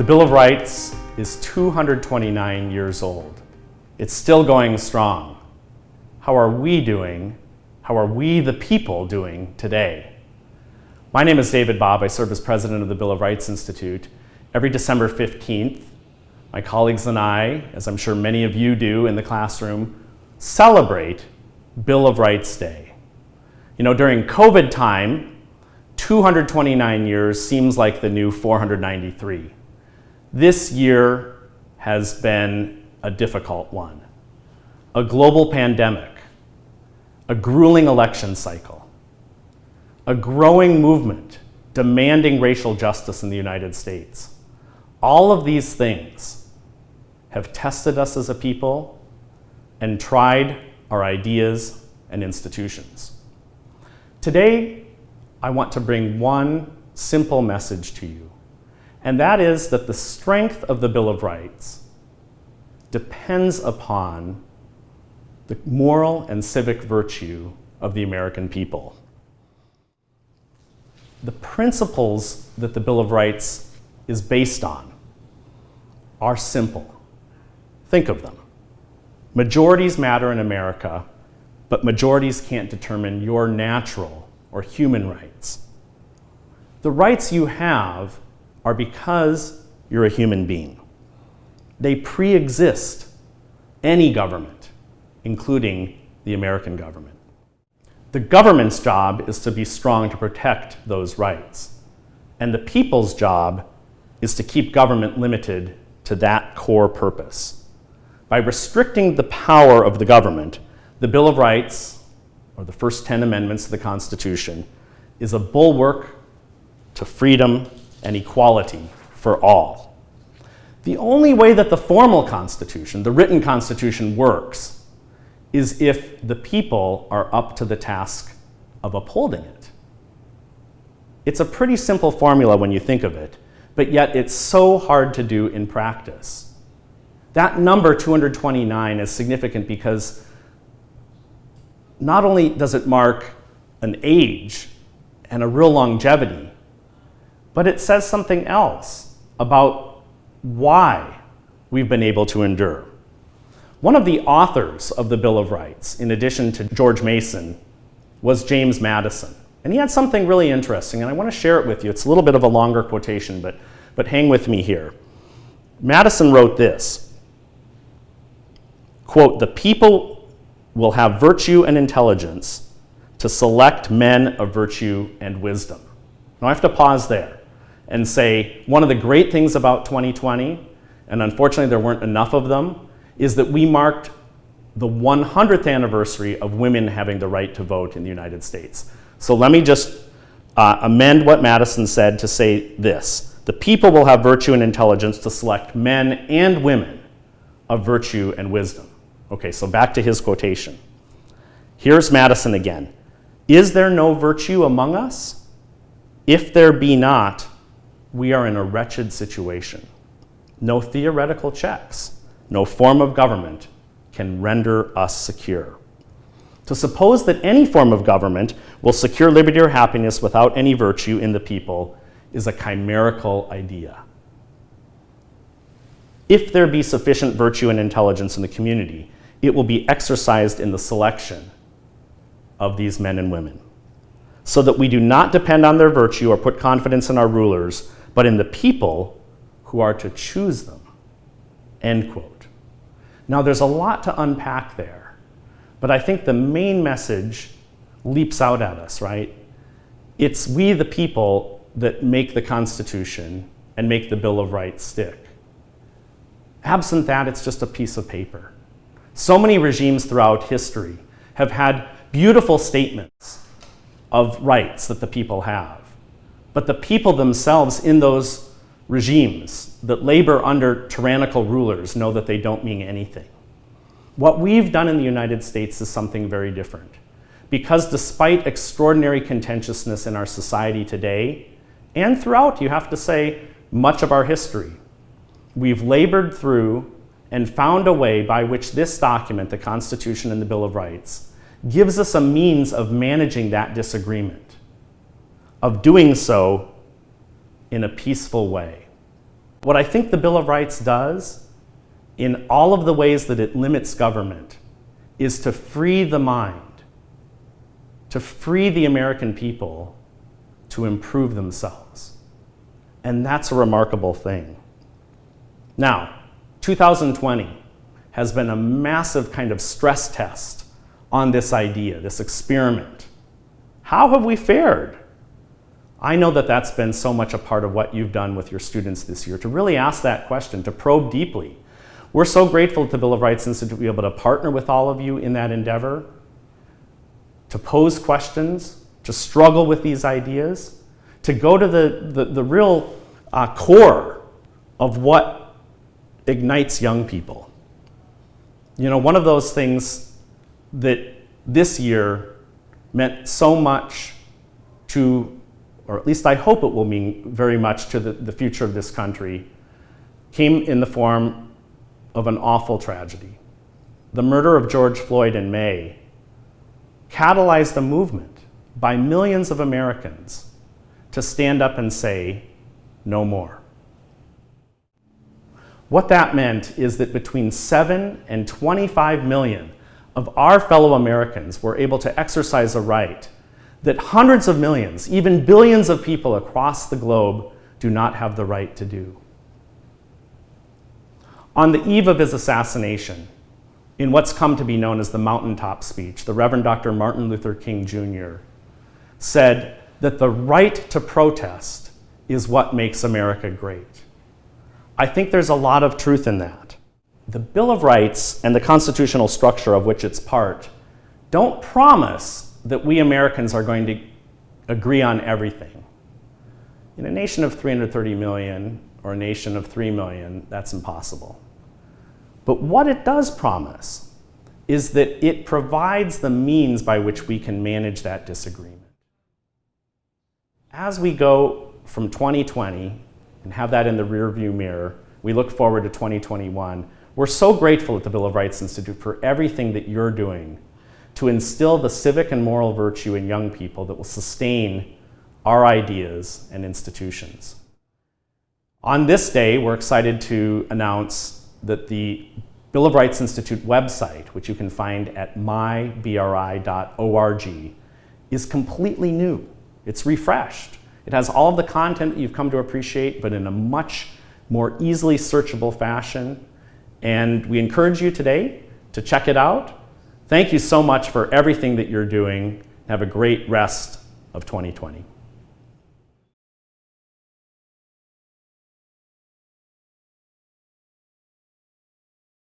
The Bill of Rights is 229 years old. It's still going strong. How are we doing? How are we, the people, doing today? My name is David Bobb. I serve as president of the Bill of Rights Institute. Every December 15th, my colleagues and I, as I'm sure many of you do in the classroom, celebrate Bill of Rights Day. You know, during COVID time, 229 years seems like the new 493. This year has been a difficult one. A global pandemic, a grueling election cycle, a growing movement demanding racial justice in the United States. All of these things have tested us as a people and tried our ideas and institutions. Today, I want to bring one simple message to you, and that is that the strength of the Bill of Rights depends upon the moral and civic virtue of the American people. The principles that the Bill of Rights is based on are simple. Think of them. Majorities matter in America, but majorities can't determine your natural or human rights. The rights you have are because you're a human being. They pre-exist any government, including the American government. The government's job is to be strong to protect those rights, and the people's job is to keep government limited to that core purpose. By restricting the power of the government, the Bill of Rights, or the first 10 amendments to the Constitution, is a bulwark to freedom and equality for all. The only way that the formal Constitution, the written Constitution, works is if the people are up to the task of upholding it. It's a pretty simple formula when you think of it, but yet it's so hard to do in practice. That number 229 is significant because not only does it mark an age and a real longevity, but it says something else about why we've been able to endure. One of the authors of the Bill of Rights, in addition to George Mason, was James Madison. And he had something really interesting, and I want to share it with you. It's a little bit of a longer quotation, but hang with me here. Madison wrote this, quote, "The people will have virtue and intelligence to select men of virtue and wisdom." Now I have to pause there and say, one of the great things about 2020, and unfortunately there weren't enough of them, is that we marked the 100th anniversary of women having the right to vote in the United States. So let me just amend what Madison said to say this: the people will have virtue and intelligence to select men and women of virtue and wisdom. Okay, so back to his quotation. Here's Madison again. "Is there no virtue among us? If there be not, we are in a wretched situation. No theoretical checks, no form of government can render us secure. To suppose that any form of government will secure liberty or happiness without any virtue in the people is a chimerical idea. If there be sufficient virtue and intelligence in the community, it will be exercised in the selection of these men and women, so that we do not depend on their virtue or put confidence in our rulers, but in the people who are to choose them." End quote. Now there's a lot to unpack there, but I think the main message leaps out at us, right? It's we, the people, that make the Constitution and make the Bill of Rights stick. Absent that, it's just a piece of paper. So many regimes throughout history have had beautiful statements of rights that the people have, but the people themselves in those regimes that labor under tyrannical rulers know that they don't mean anything. What we've done in the United States is something very different, because despite extraordinary contentiousness in our society today, and throughout, you have to say, much of our history, we've labored through and found a way by which this document, the Constitution and the Bill of Rights, gives us a means of managing that disagreement, of doing so in a peaceful way. What I think the Bill of Rights does, in all of the ways that it limits government, is to free the mind, to free the American people to improve themselves. And that's a remarkable thing. Now, 2020 has been a massive kind of stress test on this idea, this experiment. How have we fared? I know that that's been so much a part of what you've done with your students this year, to really ask that question, to probe deeply. We're so grateful at the Bill of Rights Institute to be able to partner with all of you in that endeavor, to pose questions, to struggle with these ideas, to go to the real core of what ignites young people. You know, one of those things that this year meant so much to, or at least I hope it will mean very much to the future of this country, came in the form of an awful tragedy. The murder of George Floyd in May catalyzed a movement by millions of Americans to stand up and say, no more. What that meant is that between 7 and 25 million of our fellow Americans were able to exercise a right that hundreds of millions, even billions of people across the globe do not have the right to do. On the eve of his assassination, in what's come to be known as the mountaintop speech, the Reverend Dr. Martin Luther King Jr. said that the right to protest is what makes America great. I think there's a lot of truth in that. The Bill of Rights and the constitutional structure of which it's part don't promise that we Americans are going to agree on everything. In a nation of 330 million or a nation of 3 million, that's impossible. But what it does promise is that it provides the means by which we can manage that disagreement. As we go from 2020 and have that in the rearview mirror, we look forward to 2021. We're so grateful at the Bill of Rights Institute for everything that you're doing to instill the civic and moral virtue in young people that will sustain our ideas and institutions. On this day, we're excited to announce that the Bill of Rights Institute website, which you can find at mybri.org, is completely new. It's refreshed. It has all of the content that you've come to appreciate, but in a much more easily searchable fashion. And we encourage you today to check it out. Thank you so much for everything that you're doing. Have a great rest of 2020.